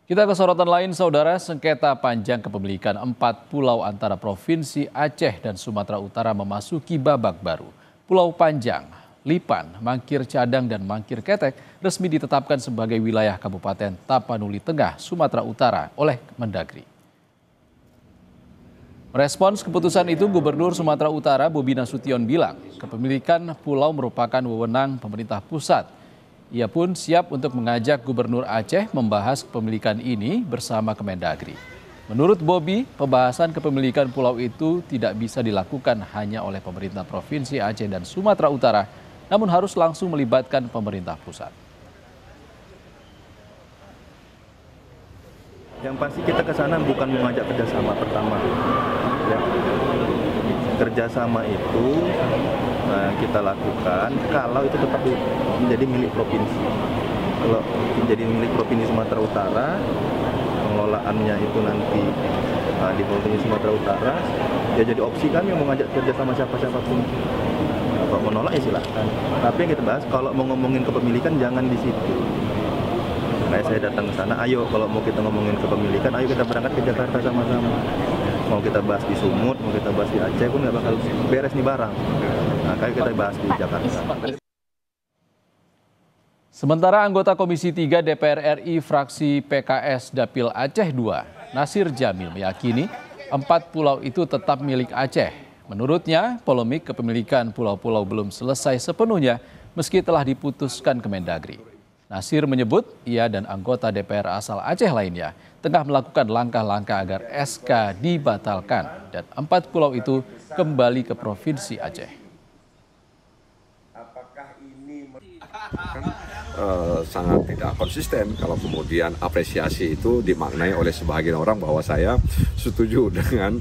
Kita ke sorotan lain, saudara. Sengketa panjang kepemilikan 4 pulau antara Provinsi Aceh dan Sumatera Utara memasuki babak baru. Pulau Panjang, Lipan, Mangkir Cadang, dan Mangkir Ketek resmi ditetapkan sebagai wilayah Kabupaten Tapanuli Tengah, Sumatera Utara oleh Mendagri. Merespons keputusan itu, Gubernur Sumatera Utara Bobi Nasution bilang kepemilikan pulau merupakan wewenang pemerintah pusat. Ia pun siap untuk mengajak Gubernur Aceh membahas kepemilikan ini bersama Kemendagri. Menurut Bobi, pembahasan kepemilikan pulau itu tidak bisa dilakukan hanya oleh pemerintah Provinsi Aceh dan Sumatera Utara, namun harus langsung melibatkan pemerintah pusat. Yang pasti kita ke sana bukan mengajak kerjasama pertama. Ya. Kerjasama itu kita lakukan kalau itu tetap menjadi milik provinsi. Kalau menjadi milik Provinsi Sumatera Utara, pengelolaannya itu nanti di Provinsi Sumatera Utara, ya jadi opsi kami mau ngajak kerjasama siapa-siapapun. Kalau menolak ya silahkan. Tapi yang kita bahas kalau mau ngomongin kepemilikan jangan di situ. Kayak saya datang ke sana, ayo kalau mau kita ngomongin kepemilikan, ayo kita berangkat ke Jakarta sama-sama. Mau kita bahas di Sumut, mau kita bahas di Aceh pun nggak bakal beres nih barang. Nah, kayak kita bahas di Jakarta. Sementara anggota Komisi 3 DPR RI fraksi PKS Dapil Aceh II, Nasir Jamil meyakini 4 pulau itu tetap milik Aceh. Menurutnya, polemik kepemilikan pulau-pulau belum selesai sepenuhnya meski telah diputuskan Kemendagri. Nasir menyebut ia dan anggota DPR asal Aceh lainnya tengah melakukan langkah-langkah agar SK dibatalkan dan 4 pulau itu kembali ke Provinsi Aceh. Apakah ini sangat tidak konsisten kalau kemudian apresiasi itu dimaknai oleh sebagian orang bahwa saya setuju dengan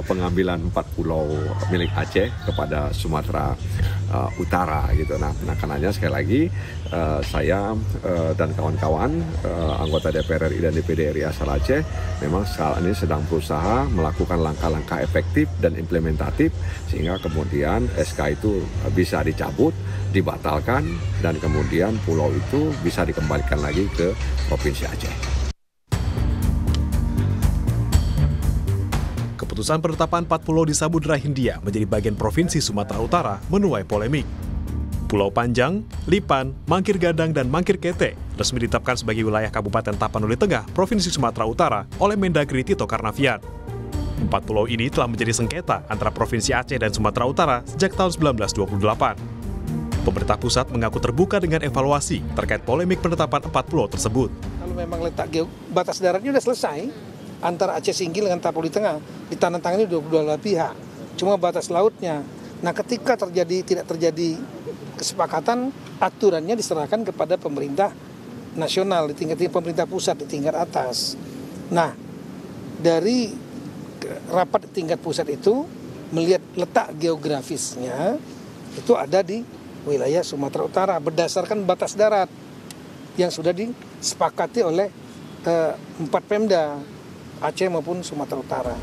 pengambilan 4 pulau milik Aceh kepada Sumatera Utara gitu. Nah, karenanya sekali lagi saya dan kawan-kawan anggota DPR RI dan DPD RI asal Aceh memang saat ini sedang berusaha melakukan langkah-langkah efektif dan implementatif sehingga kemudian SK itu bisa dicabut, dibatalkan, dan kemudian pulau itu bisa dikembalikan lagi ke Provinsi Aceh. Keputusan penetapan 4 pulau di Samudra Hindia menjadi bagian Provinsi Sumatera Utara menuai polemik. Pulau Panjang, Lipan, Mangkir Gadang, dan Mangkir Ketek resmi ditetapkan sebagai wilayah Kabupaten Tapanuli Tengah, Provinsi Sumatera Utara oleh Mendagri Tito Karnavian. 4 pulau ini telah menjadi sengketa antara Provinsi Aceh dan Sumatera Utara sejak tahun 1928. Pemerintah pusat mengaku terbuka dengan evaluasi terkait polemik penetapan 4 pulau tersebut. Kalau memang letak batas daratnya sudah selesai, antara Aceh Singgil dengan Tapanuli Tengah ditandatangani dua pihak. Cuma batas lautnya. Nah, ketika tidak terjadi kesepakatan, aturannya diserahkan kepada pemerintah nasional di tingkat pemerintah pusat di tingkat atas. Nah, dari rapat di tingkat pusat itu melihat letak geografisnya itu ada di wilayah Sumatera Utara berdasarkan batas darat yang sudah disepakati oleh 4 Pemda Aceh maupun Sumatera Utara.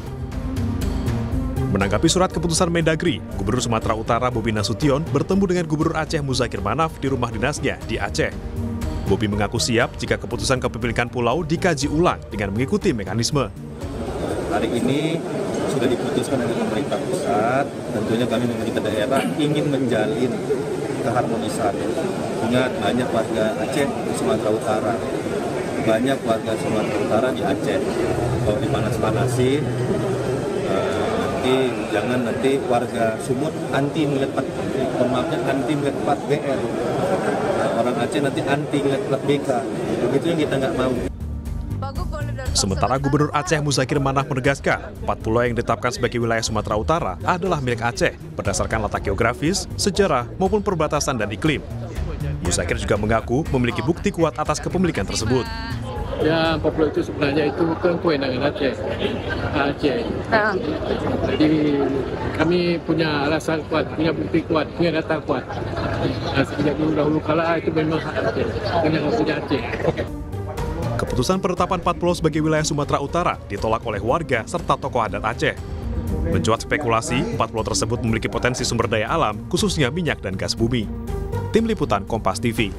Menanggapi surat keputusan Mendagri, Gubernur Sumatera Utara Bobi Nasution bertemu dengan Gubernur Aceh Muzakir Manaf di rumah dinasnya di Aceh. Bobi mengaku siap jika keputusan kepemilikan pulau dikaji ulang dengan mengikuti mekanisme. Hari ini sudah diputuskan oleh pemerintah pusat, tentunya kami pemerintah daerah ingin menjalin keharmonisan. Ingat, banyak warga Aceh di Sumatera Utara, banyak warga Sumatera Utara di Aceh. Kalau dipanas-panasin, jangan nanti warga Sumut anti melihat anti melihat plat BR. Orang Aceh nanti anti melihat plat BK. Begitu yang kita nggak mau. Sementara Gubernur Aceh Muzakir Manaf menegaskan, 4 pulau yang ditetapkan sebagai wilayah Sumatera Utara adalah milik Aceh berdasarkan letak geografis, sejarah, maupun perbatasan dan iklim. Muzakir juga mengaku memiliki bukti kuat atas kepemilikan tersebut. Ya, 4 pulau itu sebenarnya itu bukan kewenangan Aceh. Jadi kami punya alasan kuat, punya bukti kuat, punya data kuat. Sejak dulu kala itu memang hak Aceh, dengan maksudnya Aceh. Keputusan penetapan 4 pulau sebagai wilayah Sumatera Utara ditolak oleh warga serta tokoh adat Aceh. Mencuat spekulasi, 4 pulau tersebut memiliki potensi sumber daya alam, khususnya minyak dan gas bumi. Tim Liputan Kompas TV.